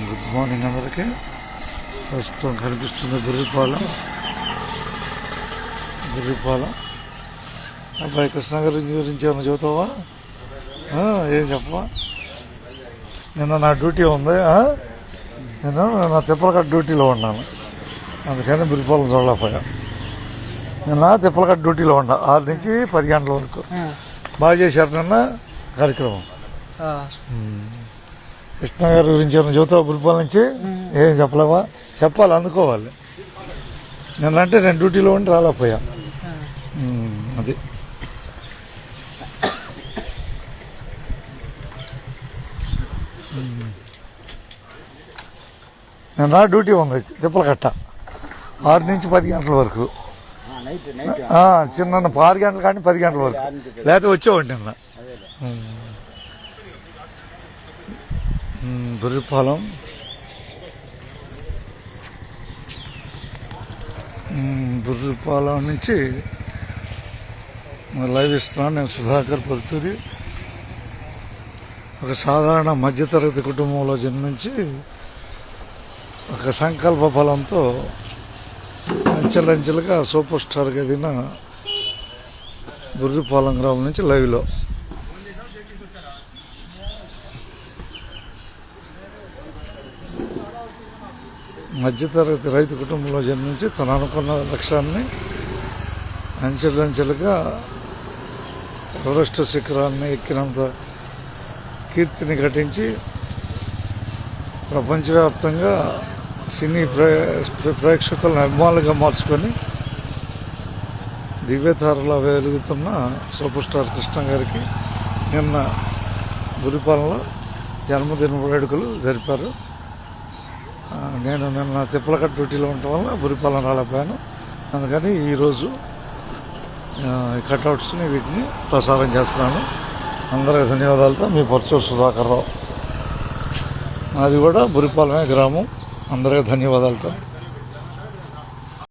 Good morning అందరికీ. ప్రస్తుతం కనిపిస్తుంది బుర్రిపాలెం. అబ్బాయి కృష్ణ గారి గురించి ఏమైనా చెబుతావా? ఏం చెప్పవా? నిన్న నా డ్యూటీ ఉంది. నేను నా తిప్పలకట్ట డ్యూటీలో ఉన్నాను, అందుకని బుర్రిపాలెం చూడలేకపోయా. నిన్న తిప్పలకట్ట డ్యూటీలో ఉన్నా 6 నుంచి 10 గంటల వరకు. బాగా చేశారు నిన్న కార్యక్రమం. కృష్ణ గారి గురించి ఏమైనా చెబుతావా? బుర్రిపాలెం నుంచి ఏం చెప్పలేవా? చెప్పాలి, అందుకోవాలి. నిన్నంటే నేను డ్యూటీలో ఉండి రాలేకపోయా. అది నిన్న డ్యూటీ ఉంది తిప్పలకట్ట 6 నుంచి 10 గంటల వరకు. చిన్న 6 గంటలు కానీ 10 గంటల వరకు, లేకపోతే వచ్చేవాడి నిన్న. బుర్రిపాలెం నుంచి లైవ్ ఇస్తున్నాను. నేను సుధాకర్ పరుచూరి. ఒక సాధారణ మధ్యతరగతి కుటుంబంలో జన్మించి ఒక సంకల్ప ఫలంతో అంచెలంచెలుగా సూపర్ స్టార్గా ఎదిగిన బుర్రిపాలెం గ్రామం నుంచి లైవ్లో. మధ్యతరగతి రైతు కుటుంబంలో జన్మించి తను అనుకున్న లక్ష్యాన్ని అంచెలంచెలుగా ఎవరెస్ట్ శిఖరాన్ని ఎక్కినంత కీర్తిని ఘటించి ప్రపంచవ్యాప్తంగా సినీ ప్రేక్షకులను అభిమానులుగా మార్చుకొని దివ్యతారలా వెలుగుతున్న సూపర్ స్టార్ కృష్ణ గారికి నిన్న బుర్రిపాలెంలో జన్మదిన వేడుకలు జరిపారు. నేను నిన్న తిప్పలకట్ట డ్యూటీలో ఉండటం వల్ల బుర్రిపాలెం రాలేకపోయాను. అందుకని ఈరోజు కట్అవుట్స్ని వీటిని ప్రసారం చేస్తున్నాను. అందరికీ ధన్యవాదాలతో మీ పరుచూరు సుధాకర్ రావు. అది కూడా బుర్రిపాలెమే గ్రామం. అందరికీ ధన్యవాదాలతో.